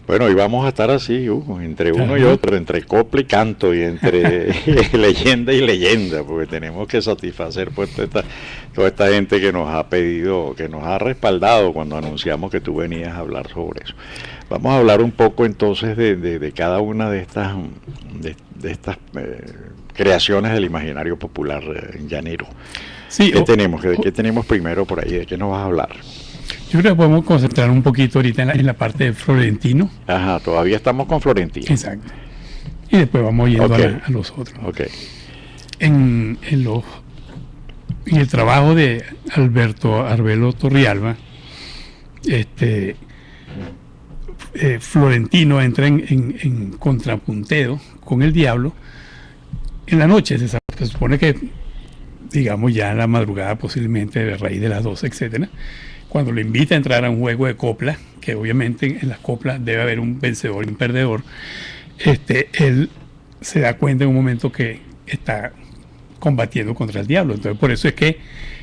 Bueno, y vamos a estar así, Hugo, entre uno y Ajá. otro, entre copla y canto, y entre leyenda y leyenda, porque tenemos que satisfacer pues toda esta gente que nos ha pedido, que nos ha respaldado cuando anunciamos que tú venías a hablar sobre eso. Vamos a hablar un poco entonces de cada una de estas creaciones del imaginario popular llanero. Sí, ¿Qué tenemos? ¿Qué tenemos primero por ahí? ¿De qué nos vas a hablar? yo creo que podemos concentrar un poquito ahorita en la parte de Florentino. Ajá, todavía estamos con Florentino. Exacto. Y después vamos yendo Ok. a los otros. Ok. En el trabajo de Alberto Arbelo Torrialba, Florentino entra en contrapunteo con el diablo en la noche. Se supone que, digamos, ya en la madrugada, posiblemente de raíz de las 12, etcétera, cuando lo invita a entrar a un juego de copla, que obviamente en las coplas debe haber un vencedor y un perdedor, él se da cuenta en un momento que está combatiendo contra el diablo. Entonces, por eso es que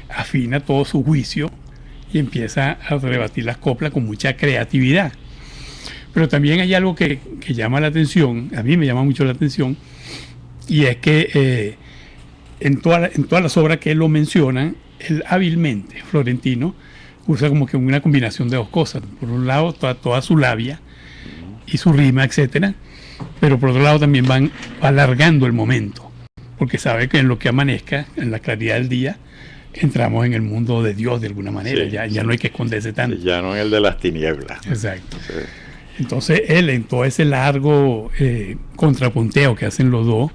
afina todo su juicio y empieza a rebatir las coplas con mucha creatividad. Pero también hay algo que llama la atención, a mí me llama mucho la atención, y es que en todas las obras que él lo menciona, él hábilmente, Florentino, usa como que una combinación de dos cosas. Por un lado, toda su labia y su rima, etcétera, pero por otro lado también va alargando el momento, porque sabe que en lo que amanezca, en la claridad del día, entramos en el mundo de Dios de alguna manera. Sí, ya no hay que esconderse tanto. Ya no en el de las tinieblas. Exacto. Sí. Entonces él, en todo ese largo contrapunteo que hacen los dos,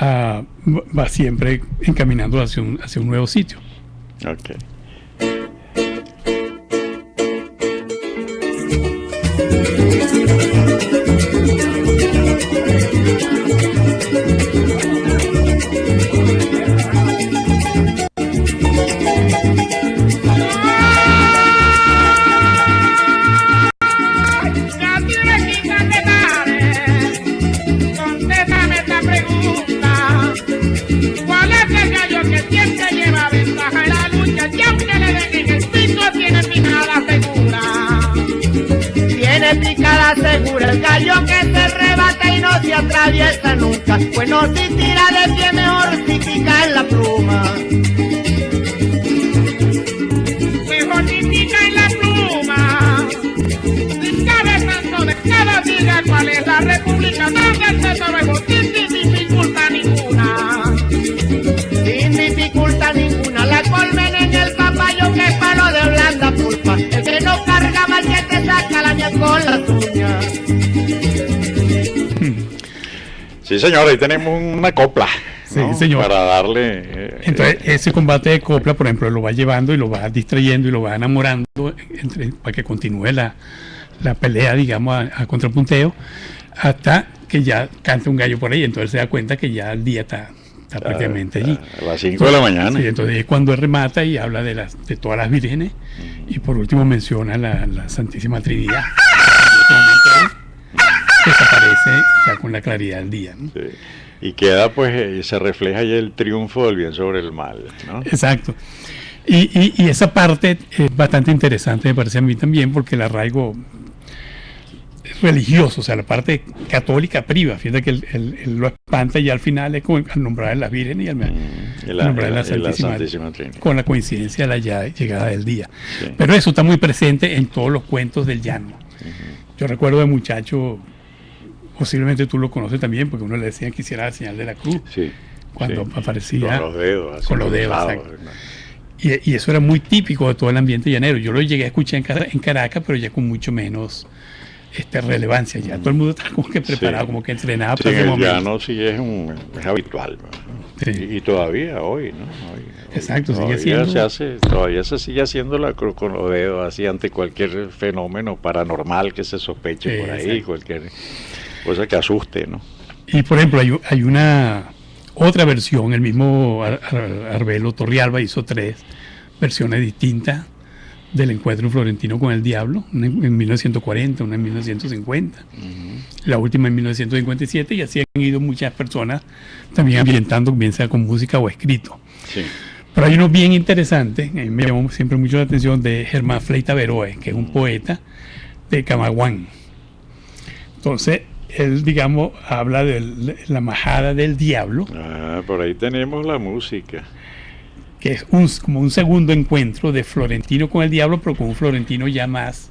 va siempre encaminando hacia un nuevo sitio. Ok. Contéstame esta pregunta. ¿Cuál es el gallo que siempre lleva ventaja en la lucha? Y aunque le den en el piso, tiene picada segura. Tiene picada segura el gallo que se rebate y no se atraviesa nunca. Pues no si tira de pie, mejor si pica en la pluma. Mejor si pica en la pluma. Sin cabezando de cada diga cuál es la república donde se luego sin dificultad ninguna. Sin dificultad ninguna, la colmen en el papayo que es palo de blanda pulpa. El que no carga mal que te saca la miel con las uñas. Sí, señor, ahí tenemos una copla. Sí, ¿no? señor. Para darle... Entonces, ese combate de copla, por ejemplo, lo va llevando y lo va distrayendo y lo va enamorando para que continúe la pelea, digamos, a contrapunteo, hasta que ya canta un gallo por ahí. Entonces se da cuenta que ya el día está prácticamente allí. A las 5 de la mañana. Sí, entonces es cuando él remata y habla de todas las vírgenes y por último menciona la Santísima Trinidad. En ese momento desaparece ya con la claridad del día, ¿no? Sí. Y queda, pues, se refleja ya el triunfo del bien sobre el mal, ¿no? Exacto. Y esa parte es bastante interesante, me parece a mí también, porque el arraigo religioso, o sea, la parte católica priva, fíjate que él lo espanta y al final es como al nombrar a las vírgenes y al nombrar a la Santísima Trinidad. Con la coincidencia de la llegada del día. Sí. Pero eso está muy presente en todos los cuentos del llano. Yo recuerdo de muchacho, posiblemente tú lo conoces también, porque uno le decía que hiciera la señal de la cruz, Sí. cuando Sí. aparecía Con los dedos. así con los dedos, cruzados, exacto. ¿no? Y eso era muy típico de todo el ambiente llanero. Yo lo llegué a escuchar en Caracas, pero ya con mucho menos relevancia. Ya todo el mundo está como que preparado, Sí. como que entrenado Sí, para en ese el momento. llano sí es habitual, ¿no? Sí. Y todavía hoy, ¿no? Exacto, sigue todavía siendo. todavía se sigue haciendo la cruz con los dedos así ante cualquier fenómeno paranormal que se sospeche Sí, por ahí, exacto. cualquier cosa que asuste, ¿no? Y por ejemplo, hay una otra versión, el mismo Arbelo Torrialba hizo 3 versiones distintas del encuentro florentino con el diablo, una en 1940, una en 1950, la última en 1957, y así han ido muchas personas también ambientando, bien sea con música o escrito. Sí. Pero hay uno bien interesante, a mí me llamó siempre mucho la atención, de Germán Fleita Veroe, que es un poeta de Camaguán. Entonces, él, digamos, habla de la majada del diablo, Por ahí tenemos la música. que es como un segundo encuentro de Florentino con el diablo, pero con un Florentino ya más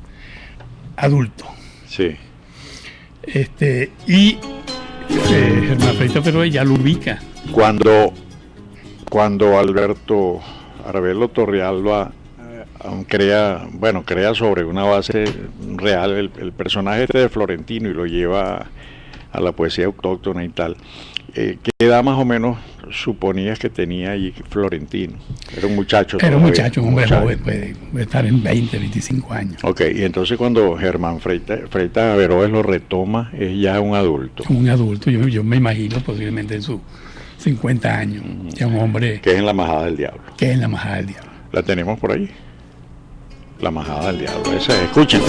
adulto. Sí. Germán Freita Feroe ya lo ubica. Cuando Alberto Arbelo Torrealba crea sobre una base real el personaje de Florentino y lo lleva a la poesía autóctona y tal, ¿qué edad más o menos suponías que tenía allí Florentino? Era un muchacho. Era un muchacho, un hombre joven, puede estar en 20, 25 años. Ok, y entonces cuando Germán Freita Veroes lo retoma, es ya un adulto. Un adulto, yo me imagino posiblemente en sus 50 años, ya un hombre... Que es en La Majada del Diablo. Que es en La Majada del Diablo. La tenemos por ahí. La Majada del Diablo, esa es, escúchenla.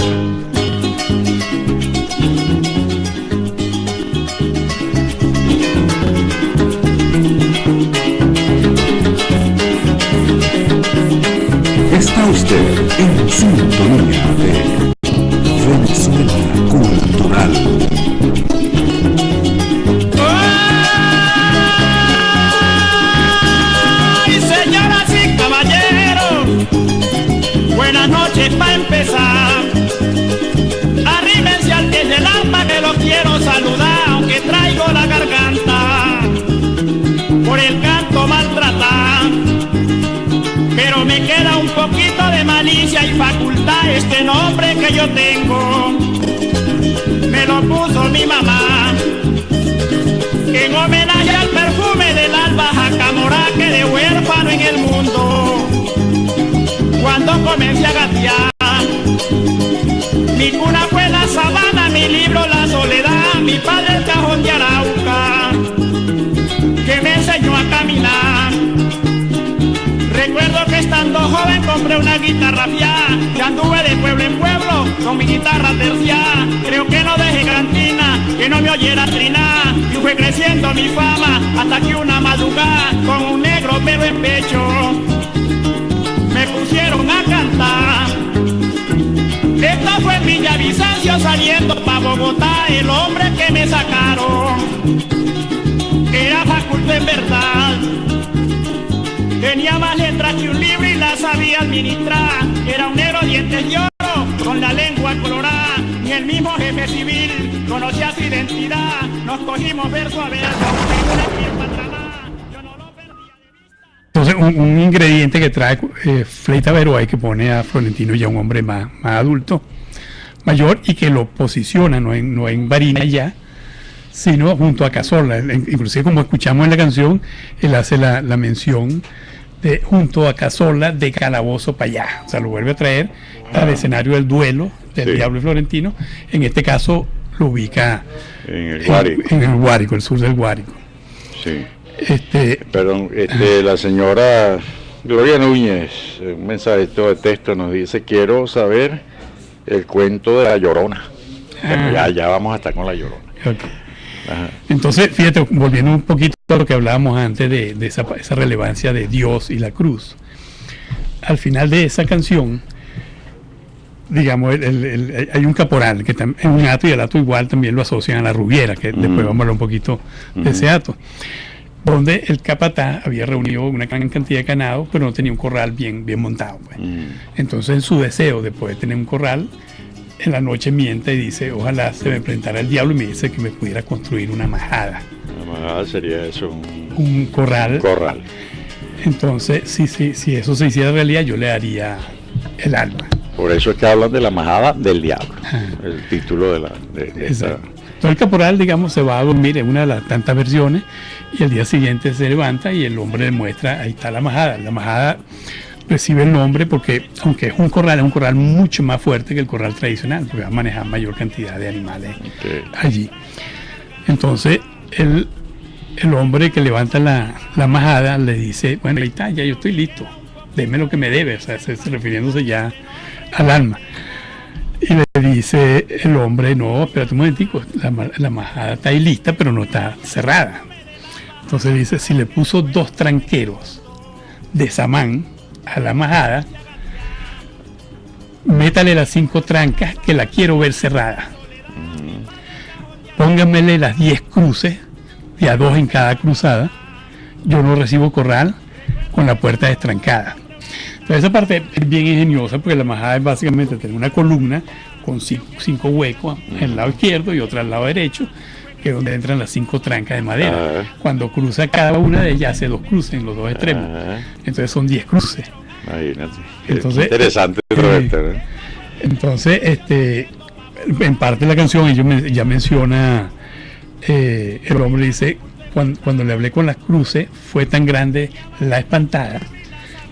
Está usted en sintonía de Venezuela Cultural. ¡Ay, señoras y caballeros! Buenas noches para empezar. Arrímense al pie del arpa que lo quiero saludar, aunque traigo la garganta por el canto maltratar. Pero me queda un poquito de malicia y facultad. Este nombre que yo tengo me lo puso mi mamá en homenaje al perfume del alba jacamorá que de huérfano en el mundo cuando comencé a gatear. Mi cuna fue la sabana, mi libro la soledad, mi padre el cajón de Arauca que me enseñó a caminar. Recuerdo que estando joven compré una guitarra fiá y anduve de pueblo en pueblo con mi guitarra terciá. Creo que no dejé cantina, que no me oyera trinar, y fue creciendo mi fama hasta que una madrugada con un negro pelo en pecho me pusieron a cantar. Esta fue en Villavicencio saliendo pa' Bogotá, el hombre que me sacaron era facultad en verdad. Tenía más letras que un libro y la sabía administrar. Era un negro dientes de oro con la lengua colorada. Ni el mismo jefe civil conocía su identidad. Nos cogimos verso a verso. Yo no lo perdía de vista. Entonces, un ingrediente que trae Freita Veroe, que pone a Florentino ya un hombre más adulto, mayor, y que lo posiciona no en Barina ya, sino junto a Cazorla. Inclusive, como escuchamos en la canción, él hace la mención de junto a Cazorla de Calabozo para allá. O sea, lo vuelve a traer al escenario del duelo del Diablo y Florentino. En este caso lo ubica en el Guárico. En el Guárico, el sur del Guárico. Sí. Perdón, la señora Gloria Núñez, un mensajito de texto nos dice: quiero saber el cuento de La Llorona. Bueno, ya vamos a estar con La Llorona. Okay. Ajá. Entonces, fíjate, volviendo un poquito a lo que hablábamos antes de esa relevancia de Dios y la cruz. Al final de esa canción, digamos, hay un caporal que es un hato, y el hato igual también lo asocian a la rubiera, que después vamos a hablar un poquito de ese hato, donde el capataz había reunido una gran cantidad de ganado, pero no tenía un corral bien montado, pues. Entonces, en su deseo de poder tener un corral, en la noche miente y dice: ojalá se me presentara el diablo y me dice que me pudiera construir una majada. Una majada sería eso, un corral. Corral. Entonces, si eso se hiciera realidad, yo le daría el alma. Por eso es que hablan de la majada del diablo, el título de esta. Entonces el caporal, digamos, se va a dormir en una de las tantas versiones, y al día siguiente se levanta y el hombre le muestra: ahí está la majada. La majada recibe el nombre porque, aunque es un corral mucho más fuerte que el corral tradicional, porque va a manejar mayor cantidad de animales allí. Entonces el hombre que levanta la majada le dice: bueno, ahí está, ya yo estoy listo, deme lo que me debe. O sea, refiriéndose ya al alma. Y le dice el hombre: no, espérate un momentico, la majada está ahí lista, pero no está cerrada. Entonces dice: si le puso 2 tranqueros de samán a la majada, métale las 5 trancas que la quiero ver cerrada. pónganmele las 10 cruces, de a 2 en cada cruzada, yo no recibo corral con la puerta destrancada. Entonces esa parte es bien ingeniosa porque la majada es básicamente tener una columna con 5 huecos al lado izquierdo y otra al lado derecho, que es donde entran las 5 trancas de madera. Cuando cruza cada una de ellas hace 2 cruces en los 2 extremos. Entonces son 10 cruces. Imagínate. Entonces, interesante, Roberto, ¿no? Entonces, en parte de la canción ellos ya menciona, el hombre dice, cuando le hablé con las cruces, fue tan grande la espantada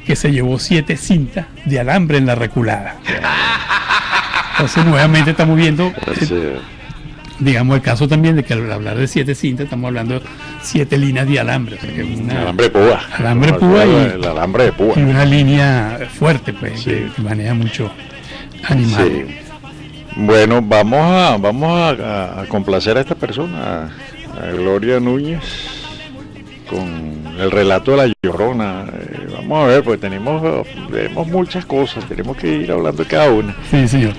que se llevó 7 cintas de alambre en la reculada. Entonces nuevamente estamos viendo, digamos, el caso también de que al hablar de 7 cintas estamos hablando de 7 líneas de alambre. O sea, que alambre de púa. Alambre de púa el alambre de púa. Y una línea fuerte, pues, Sí. que maneja mucho animal. Sí. Bueno, vamos a complacer a esta persona, a Gloria Núñez, con el relato de La Llorona. Vamos a ver, pues tenemos muchas cosas, tenemos que ir hablando de cada una. Sí, señor.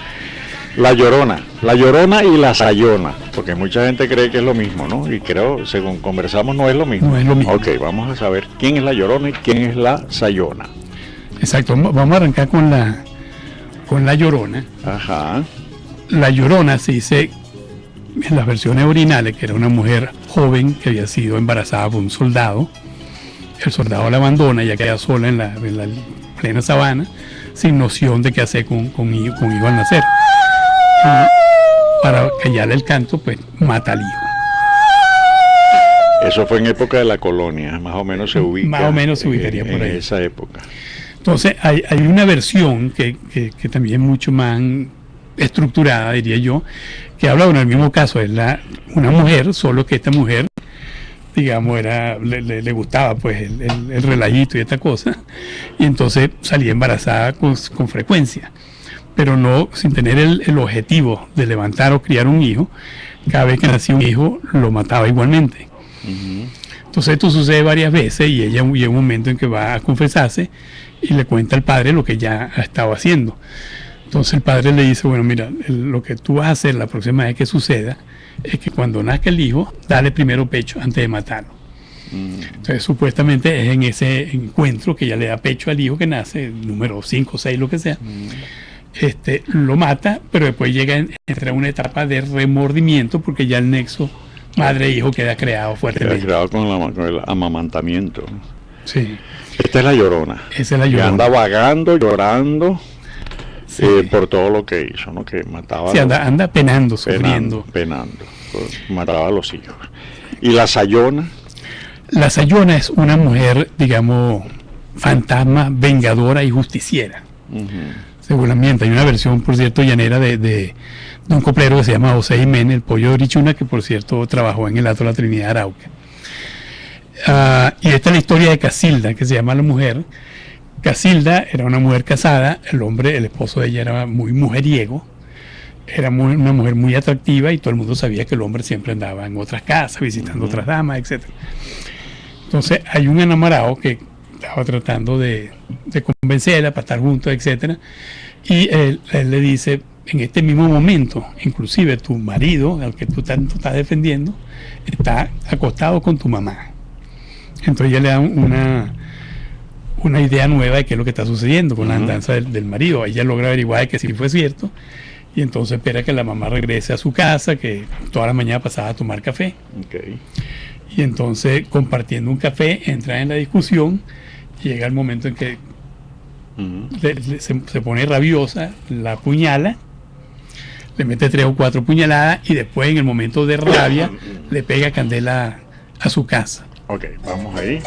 La Llorona y la Sayona, porque mucha gente cree que es lo mismo, ¿no? Y creo, según conversamos, no es lo mismo. No es lo mismo. Ok, vamos a saber quién es La Llorona y quién es la Sayona. Exacto, vamos a arrancar con la Llorona. Ajá. La Llorona se dice en las versiones originales que era una mujer joven que había sido embarazada por un soldado. El soldado la abandona, ella queda sola en la plena sabana, sin noción de qué hacer con hijo al nacer. Y para callarle el canto, pues mata al hijo. Eso fue en época de la colonia, más o menos se ubica. Más o menos se ubicaría por ahí. En esa época. Entonces hay una versión que también es mucho más estructurada, diría yo, que habla, bueno, en el mismo caso, es una mujer, solo que esta mujer, digamos, le gustaba pues el relajito y esta cosa, y entonces salía embarazada con frecuencia, pero no sin tener el objetivo de levantar o criar un hijo. Cada vez que nacía un hijo lo mataba igualmente. Entonces esto sucede varias veces y ella llega un momento en que va a confesarse y le cuenta al padre lo que ya ha estado haciendo. Entonces el padre le dice, bueno, mira, lo que tú vas a hacer la próxima vez que suceda es que cuando nazca el hijo, dale primero pecho antes de matarlo. Entonces supuestamente es en ese encuentro que ella le da pecho al hijo que nace, número 5, 6, lo que sea. Lo mata, pero después entra una etapa de remordimiento porque ya el nexo madre-hijo queda creado fuertemente. Queda creado con el amamantamiento. Sí. Esta es La Llorona. Esa es La Que Llorona. anda vagando, llorando, Sí. por todo lo que hizo, ¿no? Que mataba Sí, anda penando, sufriendo. Penando, mataba a los hijos. Y la Sayona. La Sayona es una mujer, digamos, fantasma, vengadora y justiciera. Según la ambiente. Hay una versión, por cierto, llanera de un coplero que se llama José Jiménez, el Pollo de Orichuna, que por cierto trabajó en el Hato de la Trinidad de Arauca. Y esta es la historia de Casilda, que se llama la mujer. Casilda era una mujer casada, el esposo de ella era muy mujeriego, era una mujer muy atractiva y todo el mundo sabía que el hombre siempre andaba en otras casas, visitando otras damas, etc. Entonces hay un enamorado que estaba tratando de convencerla para estar juntos, etc. Y él le dice, en este mismo momento, inclusive tu marido, al que tú tanto estás defendiendo, está acostado con tu mamá. Entonces ella le da una idea nueva de qué es lo que está sucediendo con la andanza del marido. Ella logra averiguar que sí fue cierto y entonces espera que la mamá regrese a su casa, que toda la mañana pasaba a tomar café. Okay. Y entonces, compartiendo un café, entra en la discusión y llega el momento en que se pone rabiosa, la apuñala, le mete 3 o 4 puñaladas y después, en el momento de rabia, le pega candela a su casa. Ok, vamos ahí.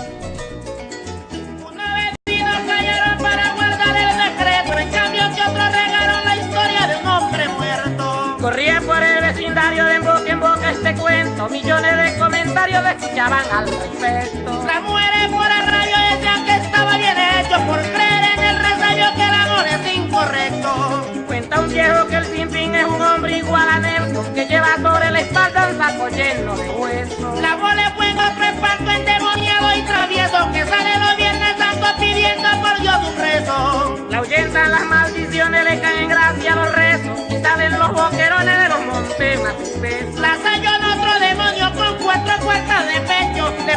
Corría por el vecindario de en boca este cuento, millones de comentarios lo escuchaban al respecto. Las mujeres por el radio decían que estaba bien hecho por creer en el resabio que el amor es incorrecto. Cuenta un viejo que el Pimpín es un hombre igual a Nelson, que lleva sobre la espalda un saco lleno de huesos. La bola fue en otro espanto endemoniado y travieso, que sale los viernes santos pidiendo por Dios un rezo. La ahuyentan las maldiciones, le caen en gracia los rezos y salen los boquerones de los montes más espesos. La Sayona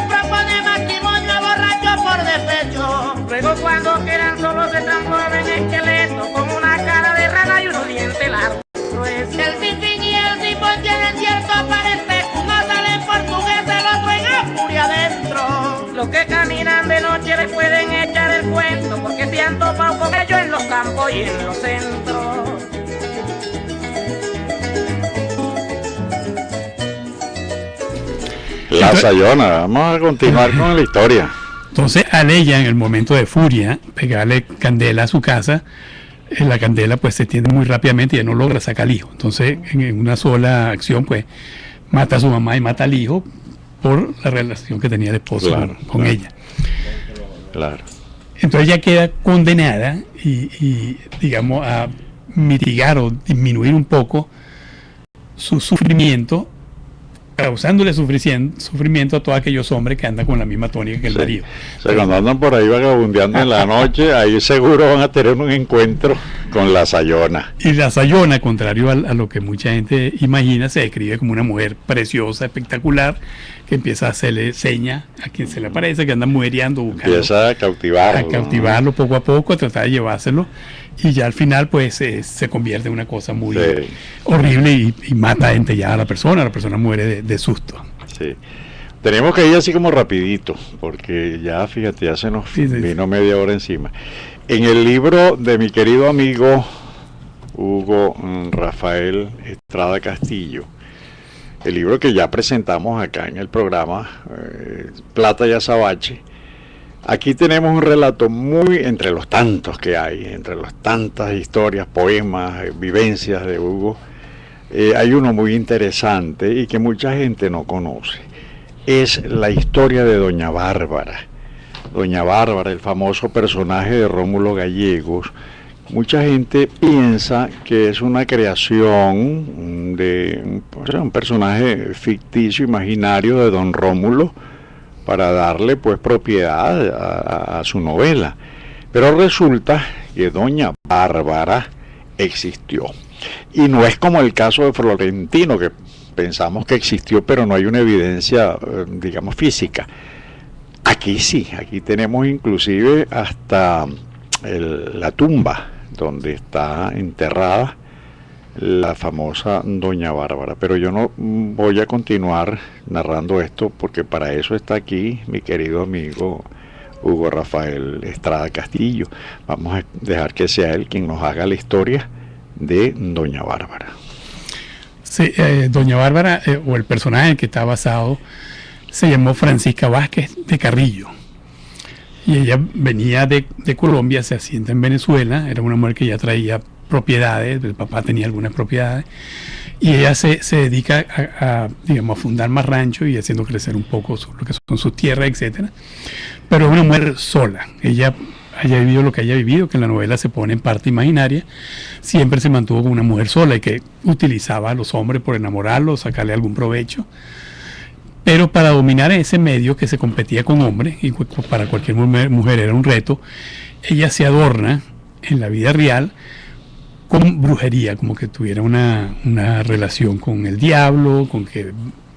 les propone matrimonio a borracho por despecho. Luego cuando quedan solos se transforman en esqueleto con una cara de rana y unos dientes largos. El Tintín y el Cipón tienen cierto parentesco. Uno sale en portugués, el otro en Apuria adentro. Los que caminan de noche les pueden echar el cuento, porque se han topado con ellos en los campos y en los centros. La Sayona, vamos a continuar con la historia. Entonces, a ella, en el momento de furia, pegarle candela a su casa, la candela pues se tiende muy rápidamente y ya no logra sacar al hijo. Entonces, en una sola acción, pues, mata a su mamá y mata al hijo por la relación que tenía el esposo con ella. Claro. Entonces ella queda condenada y, digamos, a mitigar o disminuir un poco su sufrimiento, causándole sufrimiento a todos aquellos hombres que andan con la misma tónica que el marido. O sea, cuando andan por ahí vagabundeando en la noche, ahí seguro van a tener un encuentro con la Sayona. Y la Sayona, contrario a lo que mucha gente imagina, se describe como una mujer preciosa, espectacular, que empieza a hacerle señas a quien se le aparece, que anda mujeriando, buscando. Empieza a cautivarlo. Poco a poco, a tratar de llevárselo. Y ya al final, pues, se convierte en una cosa muy horrible y mata gente ya a la persona muere de susto. Sí. Tenemos que ir así como rapidito, porque ya, fíjate, ya se nos vino media hora encima. En el libro de mi querido amigo Hugo Rafael Estrada Castillo, el libro que ya presentamos acá en el programa, Plata y Azabache, aquí tenemos un relato muy, entre los tantos que hay, entre las tantas historias, poemas, vivencias de Hugo, hay uno muy interesante y que mucha gente no conoce. Es la historia de Doña Bárbara. Doña Bárbara, el famoso personaje de Rómulo Gallegos. Mucha gente piensa que es una creación de un personaje ficticio, imaginario de don Rómulo, para darle pues propiedad a su novela. Pero resulta que Doña Bárbara existió. Y no es como el caso de Florentino, que pensamos que existió, pero no hay una evidencia, digamos, física. Aquí sí, aquí tenemos inclusive hasta la tumba donde está enterrada la famosa Doña Bárbara. Pero yo no voy a continuar narrando esto, porque para eso está aquí mi querido amigo Hugo Rafael Estrada Castillo. Vamos a dejar que sea él quien nos haga la historia de Doña Bárbara. Sí, Doña Bárbara, o el personaje en el que está basado, se llamó Francisca Vázquez de Carrillo. Y ella venía de Colombia, se asienta en Venezuela, era una mujer que ya traía propiedades, el papá tenía algunas propiedades, y ella se dedica digamos, a fundar más ranchos y haciendo crecer un poco lo que son sus tierras, etcétera. Pero es una mujer sola. Ella haya vivido lo que haya vivido, que en la novela se pone en parte imaginaria, siempre se mantuvo como una mujer sola y que utilizaba a los hombres por enamorarlos, sacarle algún provecho. Pero para dominar ese medio que se competía con hombres, y para cualquier mujer era un reto, ella se adorna en la vida real con brujería, como que tuviera una relación con el diablo, con que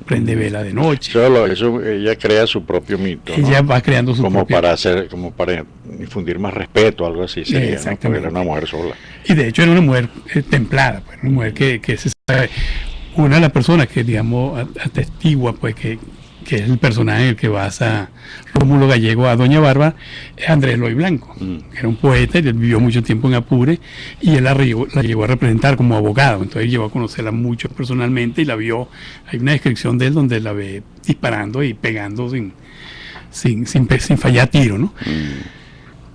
prende vela de noche. Eso ella crea su propio mito. Ella va creando su propio como para infundir más respeto, algo así sería, exactamente. ¿no? Porque era una mujer sola. Y de hecho era una mujer templada, pues, una mujer que se sabe. Una de las personas que, digamos, atestigua, pues, que es el personaje en el que basa Rómulo Gallego a Doña Bárbara, es Andrés Eloy Blanco, que era un poeta, y él vivió mucho tiempo en Apure, y él la llegó a representar como abogado. Entonces llegó a conocerla mucho personalmente y la vio. Hay una descripción de él donde la ve disparando y pegando sin fallar tiro, ¿no?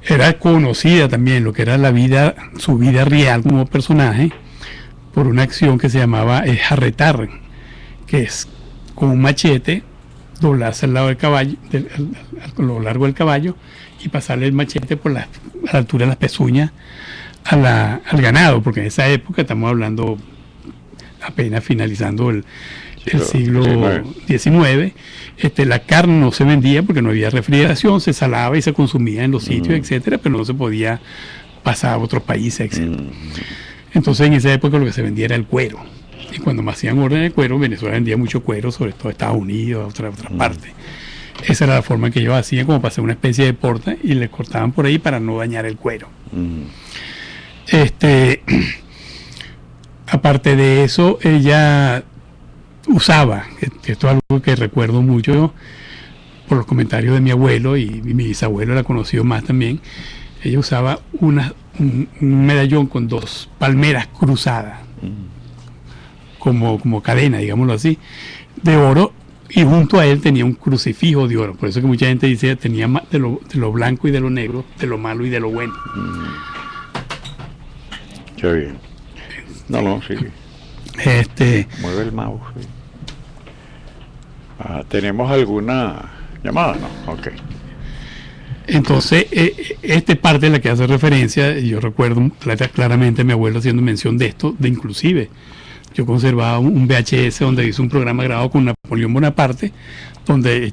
Era conocida también lo que era su vida real como personaje, por una acción que se llamaba jarretar, que es con un machete doblarse al lado del caballo, a lo largo del caballo, y pasarle el machete por a la altura de las pezuñas al ganado, porque en esa época, estamos hablando apenas finalizando el siglo XIX, la carne no se vendía porque no había refrigeración, se salaba y se consumía en los sitios, etcétera, pero no se podía pasar a otros países, etcétera. Entonces en esa época lo que se vendía era el cuero. Y cuando me hacían orden de cuero, Venezuela vendía mucho cuero, sobre todo Estados Unidos, otras partes. esa era la forma que ellos hacían, como para hacer una especie de porta, y le cortaban por ahí para no dañar el cuero. Aparte de eso, ella usaba, esto es algo que recuerdo mucho por los comentarios de mi abuelo, y mi bisabuelo la conoció más también. Ella usaba un medallón con 2 palmeras cruzadas, como cadena, digámoslo así, de oro, y junto a él tenía un crucifijo de oro. Por eso que mucha gente dice tenía más de lo blanco y de lo negro, de lo malo y de lo bueno. Qué bien. No, sí. Mueve el mouse. Sí. ¿Tenemos alguna llamada? No, ok. Entonces, esta parte de la que hace referencia, yo recuerdo claramente a mi abuelo haciendo mención de esto, de inclusive yo conservaba un VHS donde hizo un programa grabado con Napoleón Bonaparte, donde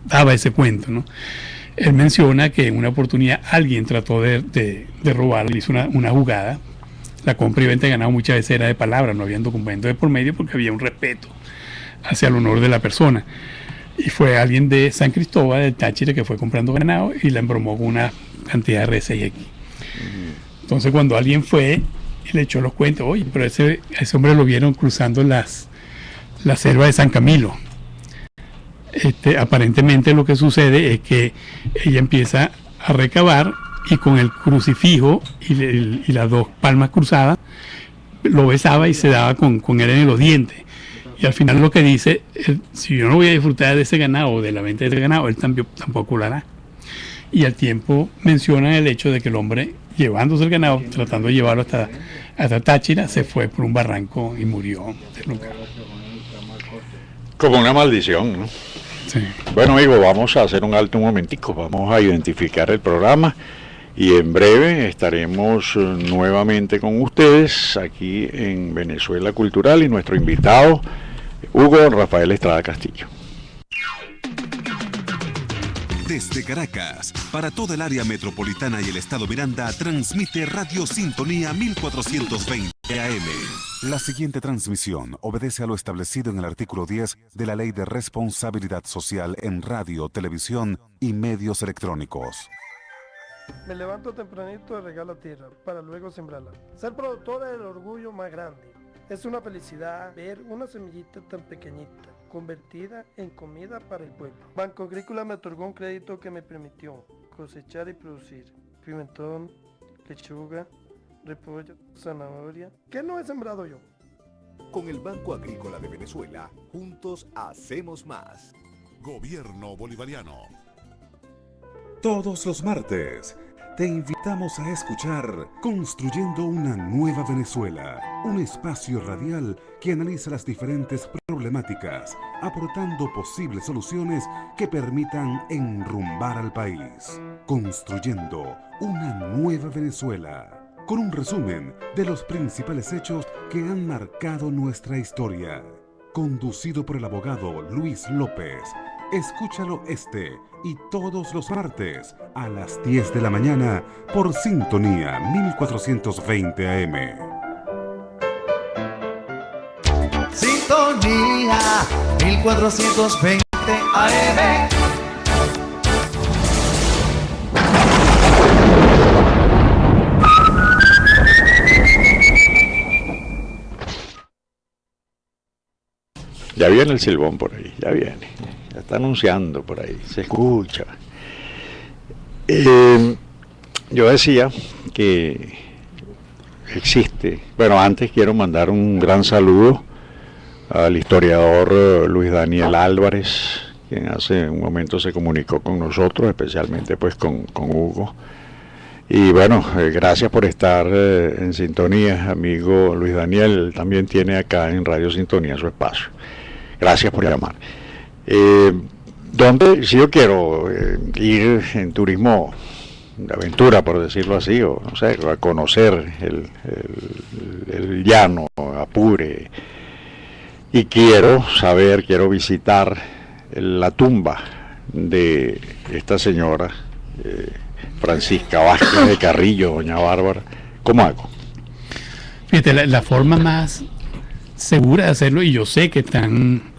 daba ese cuento, ¿no? Él menciona que en una oportunidad alguien trató de robarle, hizo una jugada. La compra y venta de ganado muchas veces era de palabra, no había documentos de por medio porque había un respeto hacia el honor de la persona. Y fue alguien de San Cristóbal, del Táchira, que fue comprando ganado y la embromó con una cantidad de R6X. Entonces, cuando alguien fue y le echó los cuentos, oye, pero ese hombre lo vieron cruzando la selva de San Camilo. Aparentemente lo que sucede es que ella empieza a recabar, y con el crucifijo y las 2 palmas cruzadas lo besaba y se daba con él en los dientes. Y al final lo que dice, si yo no voy a disfrutar de ese ganado o de la venta de ese ganado, él tampoco lo hará. Y al tiempo menciona el hecho de que el hombre, llevándose el ganado, tratando de llevarlo hasta Táchira, se fue por un barranco y murió del lugar. Como una maldición, ¿no? Sí. Bueno, amigo, vamos a hacer un alto un momentico, vamos a identificar el programa y en breve estaremos nuevamente con ustedes aquí en Venezuela Cultural, y nuestro invitado, Hugo Rafael Estrada Castillo. Desde Caracas, para toda el área metropolitana y el estado Miranda, transmite Radio Sintonía 1420 AM. La siguiente transmisión obedece a lo establecido en el artículo 10 de la Ley de Responsabilidad Social en Radio, Televisión y Medios Electrónicos. Me levanto tempranito y regalo tierra para luego sembrarla. Ser productora es el orgullo más grande. Es una felicidad ver una semillita tan pequeñita convertida en comida para el pueblo. Banco Agrícola me otorgó un crédito que me permitió cosechar y producir pimentón, lechuga, repollo, zanahoria. ¿Qué no he sembrado yo? Con el Banco Agrícola de Venezuela, juntos hacemos más. Gobierno Bolivariano. Todos los martes te invitamos a escuchar Construyendo una Nueva Venezuela, un espacio radial que analiza las diferentes problemáticas, aportando posibles soluciones que permitan enrumbar al país. Construyendo una Nueva Venezuela, con un resumen de los principales hechos que han marcado nuestra historia. Conducido por el abogado Luis López. Escúchalo y todos los martes a las 10 de la mañana por Sintonía 1420 AM. Sintonía 1420 AM. Ya viene el silbón por ahí, ya viene. Ya está anunciando por ahí, se escucha. Yo decía que existe, bueno, antes quiero mandar un gran saludo al historiador Luis Daniel Álvarez, quien hace un momento se comunicó con nosotros, especialmente pues con Hugo. Y bueno, gracias por estar en sintonía, amigo Luis Daniel. También tiene acá en Radio Sintonía su espacio. Gracias por llamar. Donde si yo quiero ir en turismo de aventura, por decirlo así, o no sé, a conocer el llano, Apure, y quiero visitar la tumba de esta señora, Francisca Vázquez de Carrillo, doña Bárbara, ¿cómo hago? Fíjate, la forma más segura de hacerlo, y yo sé que están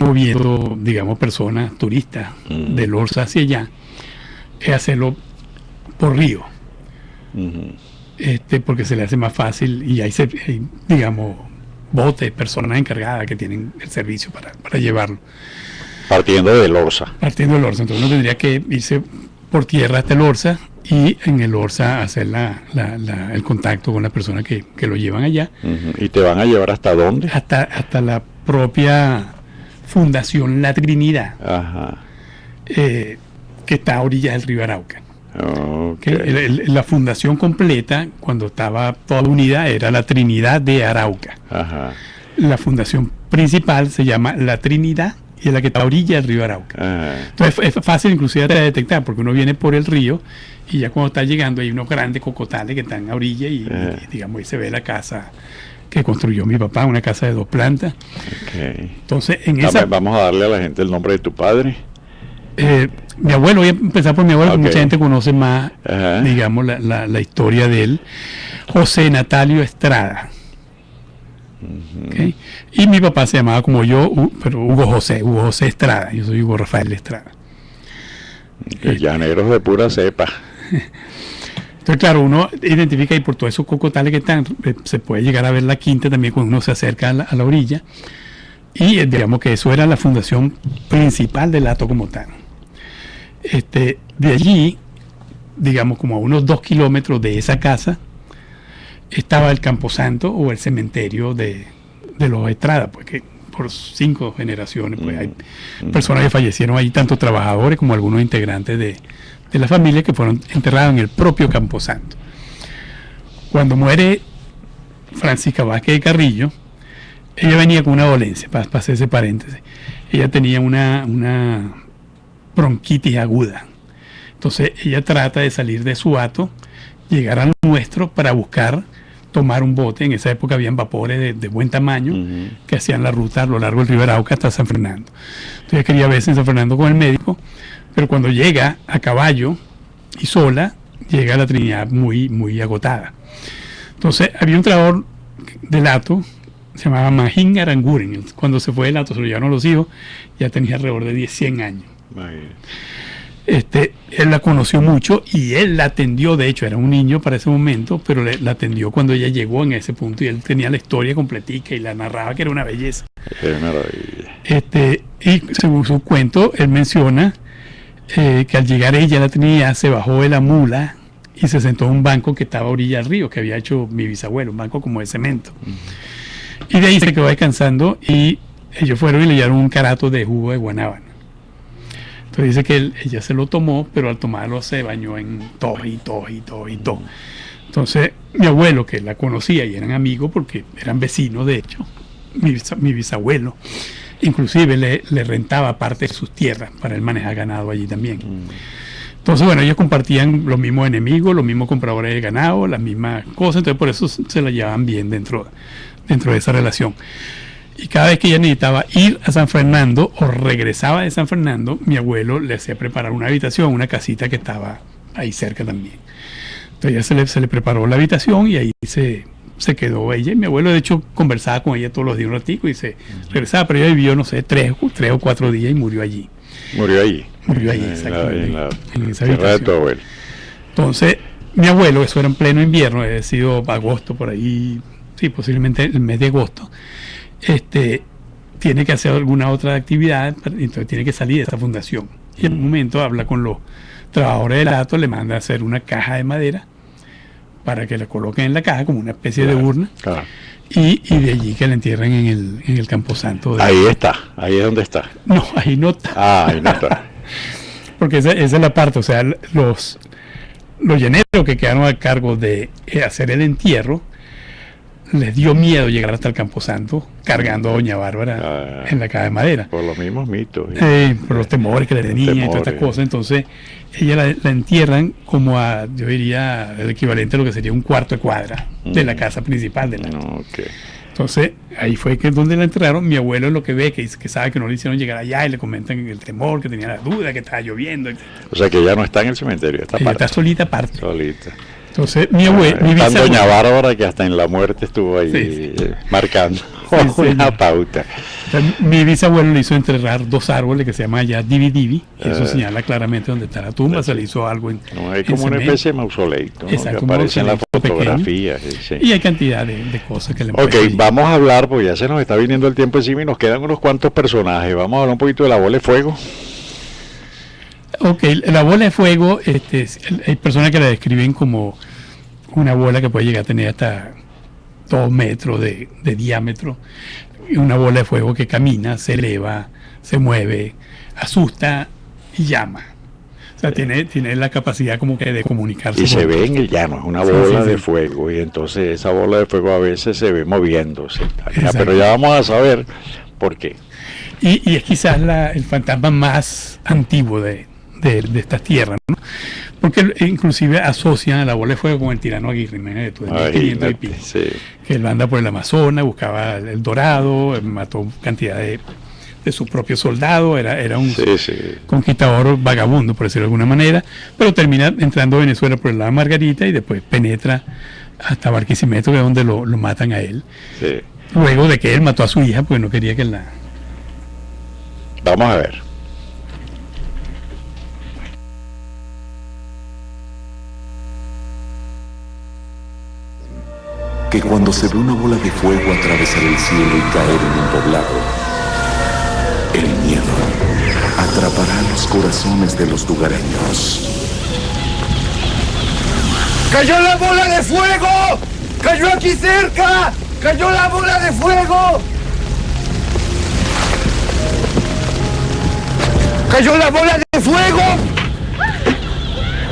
moviendo, digamos, personas, turistas del Orza hacia allá, es hacerlo por río. Porque se le hace más fácil y hay digamos, botes, personas encargadas que tienen el servicio para llevarlo. Partiendo del Orza. Partiendo del Orza. Entonces uno tendría que irse por tierra hasta el Orza y en el Orza hacer el contacto con la persona que lo llevan allá. ¿Y te van a llevar hasta dónde? Hasta la propia Fundación La Trinidad, que está a orillas del río Arauca. La fundación completa, cuando estaba toda unida, era la Trinidad de Arauca. La fundación principal se llama La Trinidad y es la que está a orilla del río Arauca. Entonces es fácil inclusive de detectar, porque uno viene por el río y ya cuando está llegando hay unos grandes cocotales que están a orilla y digamos, ahí se ve la casa que construyó mi papá, una casa de 2 plantas. Entonces vamos a darle a la gente el nombre de tu padre. Mi abuelo, voy a empezar por mi abuelo, porque mucha gente conoce más, digamos, la historia de él. José Natalio Estrada. Y mi papá se llamaba como yo, pero Hugo José Estrada. Yo soy Hugo Rafael Estrada. Llaneros de pura cepa. Entonces, claro, uno identifica, y por todos esos cocotales que están, se puede llegar a ver la quinta también cuando uno se acerca a la orilla. Y digamos que eso era la fundación principal del Hato como tal. De allí, digamos, como a unos 2 kilómetros de esa casa, estaba el Camposanto o el cementerio de los Estrada, porque por 5 generaciones pues hay personas que fallecieron allí, tanto trabajadores como algunos integrantes de la familia que fueron enterrados en el propio Camposanto. Cuando muere Francisca Vázquez de Carrillo, ella venía con una dolencia, para hacer ese paréntesis. Ella tenía una bronquitis aguda. Entonces ella trata de salir de su hato, llegar al nuestro para buscar tomar un bote. En esa época habían vapores de buen tamaño que hacían la ruta a lo largo del río Arauca hasta San Fernando. Entonces ella quería verse en San Fernando con el médico, pero cuando llega a caballo y sola, llega a la Trinidad muy, muy agotada. Entonces había un trabajador del hato, se llamaba Magín Aranguren. Cuando se fue del hato, se lo llevaron los hijos, ya tenía alrededor de 100 años. Él la conoció mucho y él la atendió, de hecho era un niño para ese momento, pero la atendió cuando ella llegó en ese punto y él tenía la historia completica y la narraba, que era una belleza. Era una maravilla. Y según su cuento, él menciona que al llegar ella a la Trinidad se bajó de la mula y se sentó en un banco que estaba a orilla del río, que había hecho mi bisabuelo, un banco como de cemento. Y de ahí se quedó descansando y ellos fueron y le llevaron un carato de jugo de guanábana. Entonces dice que ella se lo tomó, pero al tomarlo se bañó en todo y todo y todo y todo. Entonces mi abuelo, que la conocía y eran amigos porque eran vecinos, de hecho, mi bisabuelo, inclusive le rentaba parte de sus tierras para él manejar ganado allí también. Entonces, bueno, ellos compartían los mismos enemigos, los mismos compradores de ganado, las mismas cosas, entonces por eso se la llevaban bien dentro de esa relación. Y cada vez que ella necesitaba ir a San Fernando o regresaba de San Fernando, mi abuelo le hacía preparar una habitación, una casita que estaba ahí cerca también. Entonces ya se le preparó la habitación y ahí se quedó ella. Y mi abuelo, de hecho, conversaba con ella todos los días un ratico y se regresaba, pero ella vivió, no sé, 3 o 4 días y murió allí. Murió allí. En esa habitación. De tu abuelo. Entonces, mi abuelo, eso era en pleno invierno, había sido agosto por ahí, sí, posiblemente el mes de agosto. Tiene que hacer alguna otra actividad, entonces tiene que salir de esa fundación. Y en un momento habla con los trabajadores del hato, le manda a hacer una caja de madera para que la coloquen en la caja como una especie de urna. Y de allí que la entierren en el Camposanto. Ahí está, ahí es donde está. No, ahí no está. Ah, ahí no está. Porque esa es la parte, o sea, los llaneros que quedaron a cargo de hacer el entierro, les dio miedo llegar hasta el Camposanto cargando a doña Bárbara en la caja de madera. Por los mismos mitos. Por los temores que le tenían y todas estas cosas. Entonces, ella la entierran como a, yo diría, el equivalente a lo que sería un cuarto de cuadra de la casa principal de la. Entonces, ahí fue que donde la enterraron. Mi abuelo es lo que ve, que sabe que no le hicieron llegar allá y le comentan el temor, que tenía la duda, que estaba lloviendo, etc. O sea que ya no está en el cementerio, está solita aparte. Solita. Entonces, mi abuelo, doña Bárbara, que hasta en la muerte estuvo ahí marcando una pauta. Entonces, mi bisabuelo le hizo enterrar 2 árboles que se llama ya Divi Divi, y eso señala claramente dónde está la tumba, se le hizo algo en No, hay como una cemento. especie de mausoleito, ¿no? Exacto, Que un aparece en la mausoleito fotografía. Sí. Y hay cantidad de cosas que le Ok, vamos a hablar, porque ya se nos está viniendo el tiempo encima y nos quedan unos cuantos personajes. Vamos a hablar un poquito de la bola de fuego. Ok, la bola de fuego, hay personas que la describen como una bola que puede llegar a tener hasta 2 metros de diámetro, y una bola de fuego que camina, se eleva, se mueve, asusta y llama. O sea, tiene la capacidad como que de comunicarse. Y se con ve otros. en el llano, es una Sí, bola sí, de sí. fuego, y entonces esa bola de fuego a veces se ve moviéndose. Exacto. Pero ya vamos a saber por qué. Y es quizás el fantasma más antiguo de estas tierras, ¿no? Porque inclusive asocian a la bola de fuego con el tirano Aguirre, imagínate tú, en 1500 y pico, Sí. que él anda por el Amazonas, buscaba el dorado, mató cantidad de sus propios soldados, era un Sí, sí. conquistador vagabundo, por decirlo de alguna manera, pero termina entrando a Venezuela por el lado de Margarita y después penetra hasta Barquisimeto, que es donde lo matan a él, Sí. luego de que él mató a su hija, porque no quería que la... Vamos a ver. Que cuando se ve una bola de fuego atravesar el cielo y caer en un poblado, el miedo atrapará los corazones de los lugareños. ¡Cayó la bola de fuego! ¡Cayó aquí cerca! ¡Cayó la bola de fuego! ¡Cayó la bola de fuego!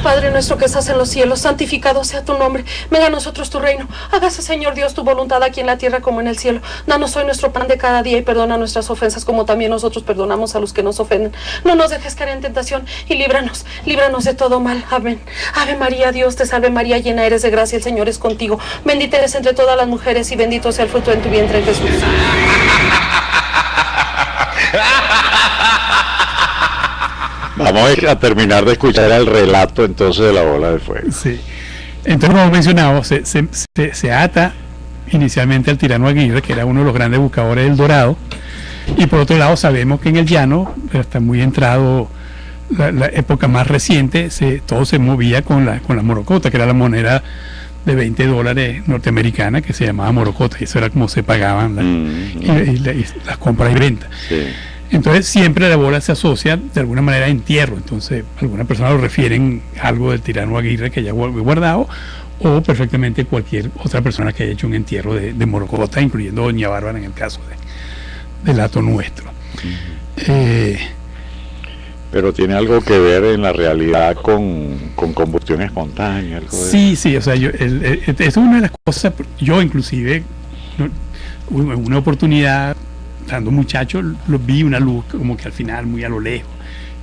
Padre nuestro que estás en los cielos, santificado sea tu nombre. Venga a nosotros tu reino. Hágase, Señor Dios, tu voluntad aquí en la tierra como en el cielo. Danos hoy nuestro pan de cada día y perdona nuestras ofensas como también nosotros perdonamos a los que nos ofenden. No nos dejes caer en tentación y líbranos de todo mal. Amén. Ave María, Dios te salve María, llena eres de gracia, el Señor es contigo. Bendita eres entre todas las mujeres y bendito sea el fruto de tu vientre, Jesús. Vamos a terminar de escuchar el relato entonces de la bola de fuego. Sí. Entonces, como mencionado, se ata inicialmente al tirano Aguirre, que era uno de los grandes buscadores del dorado, y por otro lado sabemos que en el llano, hasta muy entrado la época más reciente, todo se movía con la morocota, que era la moneda de $20 norteamericana, que se llamaba morocota, y eso era como se pagaban y las compras y ventas. Sí. Entonces siempre la bola se asocia de alguna manera a entierro, entonces algunas personas lo refieren a algo del tirano Aguirre que haya guardado, o perfectamente cualquier otra persona que haya hecho un entierro de morocota, incluyendo doña Bárbara en el caso del Hato Nuestro. Pero tiene algo que ver en la realidad con combustión espontánea. Algo Sí, o sea, es una de las cosas, yo inclusive, una oportunidad, estando muchacho, vi una luz como que al final, muy a lo lejos,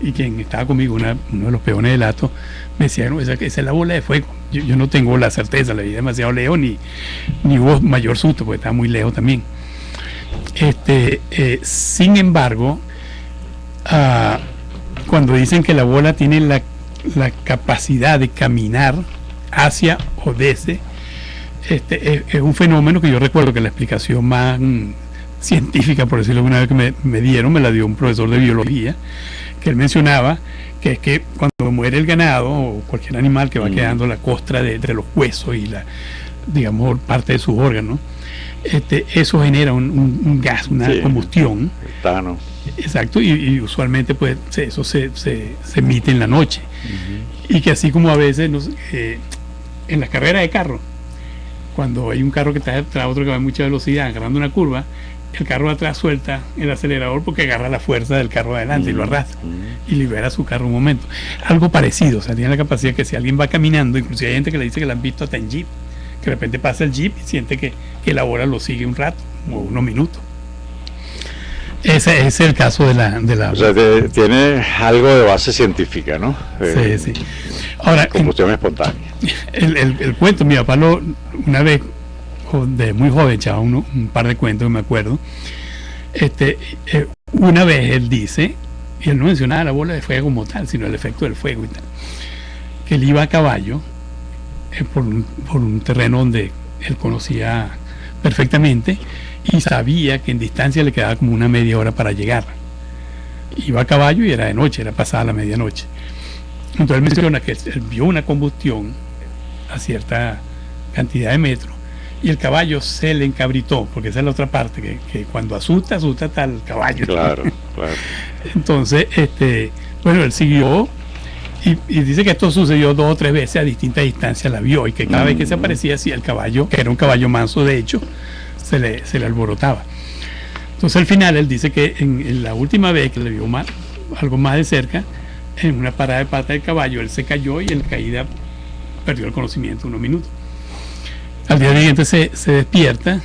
y quien estaba conmigo, uno de los peones del Hato, me decía, no, esa es la bola de fuego. Yo no tengo la certeza, la vi demasiado lejos, ni hubo mayor susto, porque estaba muy lejos también. Sin embargo, cuando dicen que la bola tiene la capacidad de caminar hacia o desde, es un fenómeno que yo recuerdo que la explicación más científica, por decirlo alguna vez, que me dieron, me la dio un profesor de biología, que él mencionaba que es que cuando muere el ganado o cualquier animal que va quedando la costra de los huesos y digamos parte de sus órganos, eso genera un gas, una combustión. Etano. Exacto, y usualmente pues eso se emite en la noche. Y que así como a veces en las carreras de carro, cuando hay un carro que está detrás de otro que va a mucha velocidad agarrando una curva, el carro de atrás suelta el acelerador porque agarra la fuerza del carro de adelante y lo arrastra y libera su carro un momento. Algo parecido, o sea, tiene la capacidad que si alguien va caminando, inclusive hay gente que le dice que la han visto hasta en jeep, que de repente pasa el jeep y siente que la bola lo sigue un rato o unos minutos. Ese es el caso de la O sea, tiene algo de base científica, ¿no? Sí. Ahora, combustión espontánea. El cuento, mi papá una vez, de muy joven, echaba un par de cuentos, me acuerdo. Una vez él dice, y él no mencionaba la bola de fuego como tal, sino el efecto del fuego y tal, que él iba a caballo por un terreno donde él conocía perfectamente, y sabía que en distancia le quedaba como una media hora para llegar. Iba a caballo y era de noche, era pasada la medianoche. Entonces él menciona que él vio una combustión a cierta cantidad de metros y el caballo se le encabritó, porque esa es la otra parte, que cuando asusta hasta el caballo. Claro, claro. Entonces, bueno, él siguió y dice que esto sucedió 2 o 3 veces a distintas distancias, la vio, y que cada vez que se aparecía así el caballo, que era un caballo manso de hecho, se le alborotaba. Entonces al final él dice que en la última vez que le vio algo más de cerca, en una parada de pata del caballo, él se cayó y en la caída perdió el conocimiento unos minutos. Al día siguiente se despierta,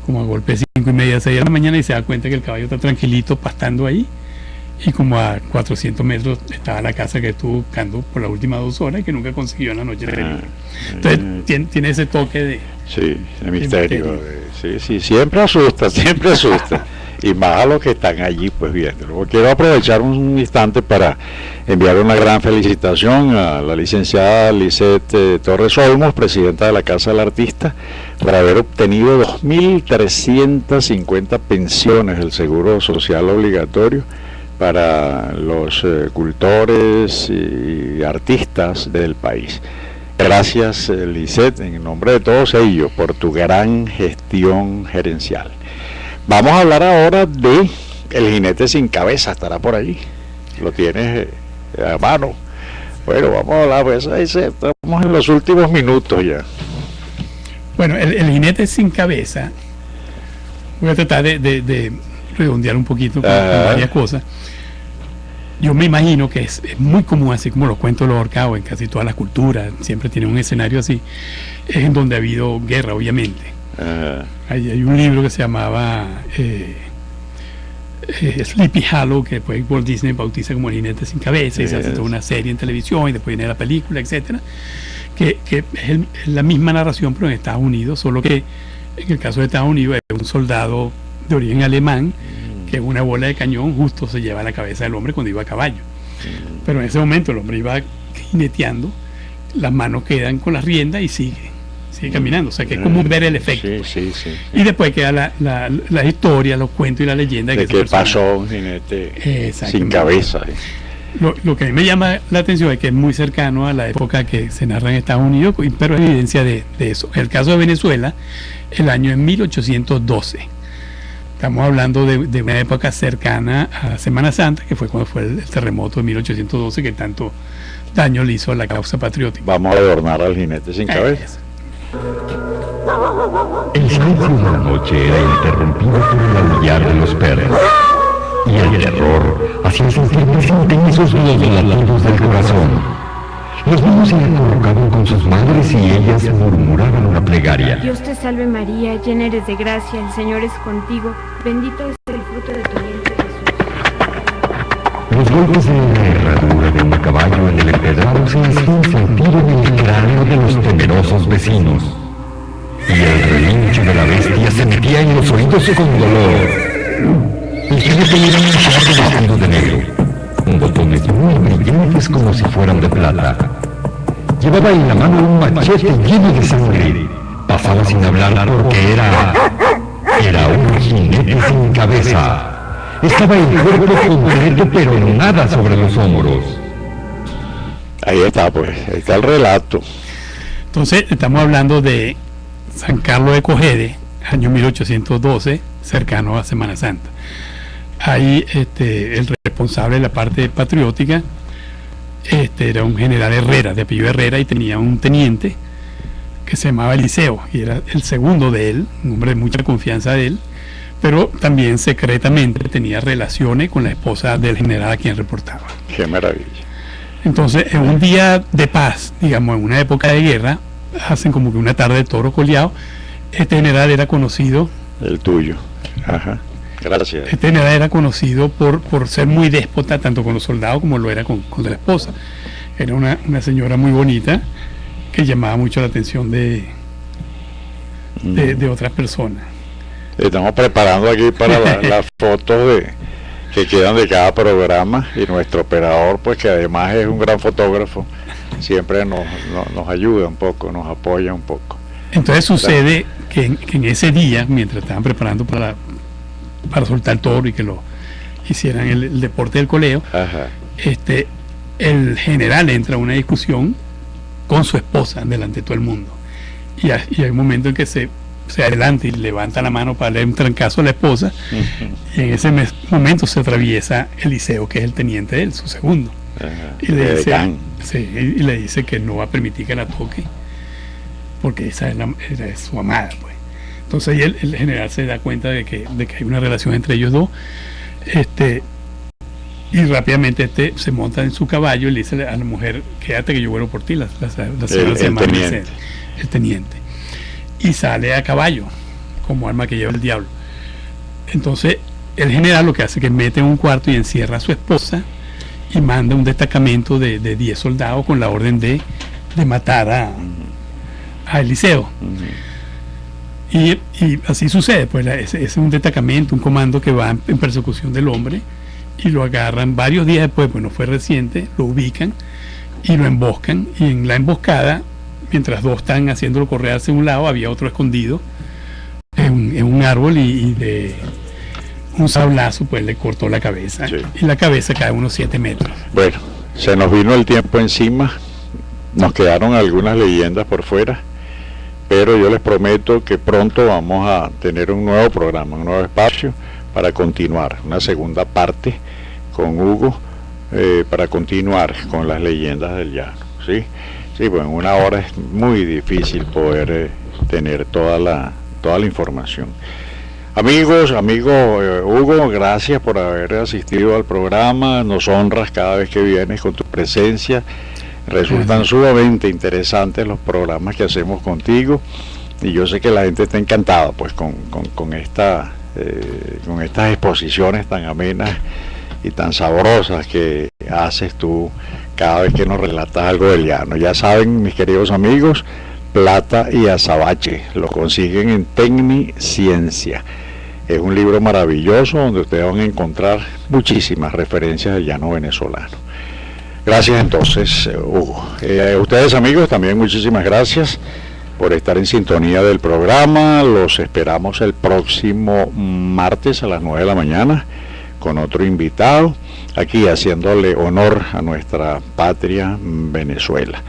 como a golpe de 5:30, 6 de la mañana, y se da cuenta que el caballo está tranquilito pastando ahí, y como a 400 metros estaba la casa que estuvo buscando por las últimas 2 horas y que nunca consiguió en la noche. Entonces tiene ese toque de... Sí, de misterio. Sí, siempre asusta, y más a los que están allí pues viéndolo. Quiero aprovechar un instante para enviar una gran felicitación a la licenciada Lisette Torres Olmos, presidenta de la Casa del Artista, por haber obtenido 2.350 pensiones del Seguro Social Obligatorio para los cultores y artistas del país. Gracias, Lisette, en nombre de todos ellos, por tu gran gestión gerencial. Vamos a hablar ahora de El jinete sin cabeza. Estará por allí, lo tienes a mano. Bueno, vamos a hablar, pues estamos en los últimos minutos ya. Bueno, el jinete sin cabeza, voy a tratar de redondear un poquito con varias cosas. Yo me imagino que es muy común, así como los cuentos de los ahorcados en casi todas las culturas, siempre tienen un escenario así, es en donde ha habido guerra, obviamente. Hay un libro que se llamaba Sleepy Hollow, que después Walt Disney bautiza como El jinete sin cabeza, y se hace toda una serie en televisión, y después viene la película, etcétera, que es la misma narración, pero en Estados Unidos, solo que en el caso de Estados Unidos es un soldado de origen alemán que una bola de cañón justo se lleva a la cabeza del hombre cuando iba a caballo. Pero en ese momento el hombre iba jineteando, las manos quedan con las riendas y sigue caminando. O sea que es como ver el efecto. Sí. Y después queda la historia, los cuentos y la leyenda de que pasó un jinete sin cabeza. Lo que a mí me llama la atención es que es muy cercano a la época que se narra en Estados Unidos, pero es evidencia de eso. En el caso de Venezuela, el año es 1812. Estamos hablando de una época cercana a Semana Santa, que fue cuando fue el terremoto de 1812, que tanto daño le hizo a la causa patriótica. Vamos a adornar al jinete sin cabeza. El silencio de la noche era interrumpido por el aullar de los perros, y el terror hacía sentir más intensos los latidos del corazón. Los niños se acurrucaban con sus madres y ellas murmuraban una plegaria. Dios te salve María, llena eres de gracia, el Señor es contigo, bendito es el fruto de tu vientre Jesús. Los golpes de la herradura de un caballo en el empedrado se hacían sentir en el cráneo de los temerosos vecinos, y el relincho de la bestia se metía en los oídos con dolor. El jinete era un charro vestido de negro, con botones muy brillantes como si fueran de plata. Llevaba en la mano un machete lleno de sangre. Pasaba sin hablar porque era un jinete sin cabeza. Estaba el cuerpo completo, pero nada sobre los hombros. Ahí está, pues, ahí está el relato. Entonces, estamos hablando de San Carlos de Cojede, año 1812, cercano a Semana Santa. Ahí el responsable de la parte patriótica era un general Herrera, de apellido Herrera, y tenía un teniente que se llamaba Eliseo, y era el segundo de él, un hombre de mucha confianza de él, pero también secretamente tenía relaciones con la esposa del general a quien reportaba. ¡Qué maravilla! Entonces, en un día de paz, digamos, en una época de guerra, hacen como que una tarde de toro coleado. Este general era conocido... El tuyo. Ajá. Gracias. Este general era conocido por ser muy déspota, tanto con los soldados como lo era con la esposa. Era una señora muy bonita que llamaba mucho la atención de otras personas. Estamos preparando aquí para las fotos que quedan de cada programa, y nuestro operador, pues que además es un gran fotógrafo, siempre nos ayuda un poco, nos apoya un poco. Entonces sucede que en ese día, mientras estaban preparando para soltar el toro y que lo hicieran el deporte del coleo, Ajá. El general entra a una discusión con su esposa delante de todo el mundo. Y hay un momento en que se adelanta y levanta la mano para darle un trancazo a la esposa, y en ese momento se atraviesa Eliseo, que es el teniente de él, su segundo. Ajá. Y le dice que no va a permitir que la toque, porque esa es su amada, pues. Entonces ahí el general se da cuenta de que hay una relación entre ellos dos, y rápidamente se monta en su caballo y le dice a la mujer: quédate que yo vuelo por ti. La señora se llama teniente. El teniente. Y sale a caballo, como arma que lleva el diablo. Entonces el general lo que hace es que mete en un cuarto y encierra a su esposa, y manda un destacamento de 10 soldados con la orden de matar a Eliseo. Y así sucede, pues ese es un destacamento, un comando que va en persecución del hombre, y lo agarran varios días después, bueno, fue reciente, lo ubican y lo emboscan, y en la emboscada, mientras dos están haciéndolo correr hacia un lado, había otro escondido en un árbol, y de un sablazo pues le cortó la cabeza, sí. Y la cabeza cae unos 7 metros. Bueno, se nos vino el tiempo encima, nos quedaron algunas leyendas por fuera, pero yo les prometo que pronto vamos a tener un nuevo programa, un nuevo espacio para continuar, una segunda parte con Hugo, para continuar con las leyendas del llano, ¿sí? Sí, pues en una hora es muy difícil poder tener toda la información. Amigo Hugo, gracias por haber asistido al programa, nos honras cada vez que vienes con tu presencia, resultan sumamente interesantes los programas que hacemos contigo, y yo sé que la gente está encantada pues con estas exposiciones tan amenas y tan sabrosas que haces tú cada vez que nos relatas algo del llano. Ya saben, mis queridos amigos, Plata y Azabache, lo consiguen en Tecniciencia. Es un libro maravilloso donde ustedes van a encontrar muchísimas referencias del llano venezolano. Gracias entonces, Hugo. Ustedes, amigos, también muchísimas gracias por estar en sintonía del programa. Los esperamos el próximo martes a las 9 de la mañana con otro invitado, aquí haciéndole honor a nuestra patria Venezuela.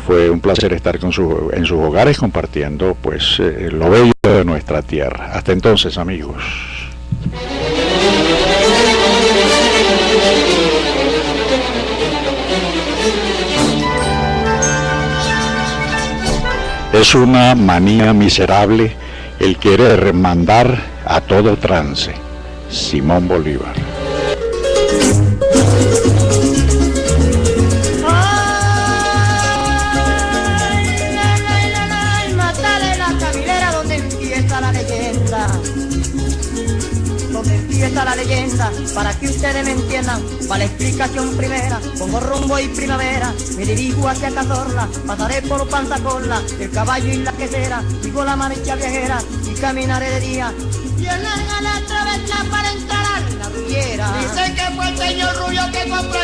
Fue un placer estar en sus hogares compartiendo pues lo bello de nuestra tierra. Hasta entonces, amigos. Es una manía miserable el querer mandar a todo trance. Simón Bolívar. Matale la cabilera donde empieza la leyenda. Donde empieza la leyenda, para que ustedes me entiendan, para la explicación primera, pongo rumbo y primavera, me dirijo hacia Cazorla, pasaré por Panzacola, el caballo y la quesera, sigo la marcha viajera y caminaré de día, y alarga la travesía para entrar a la Rubiera. Dicen que fue el señor Rubio que compró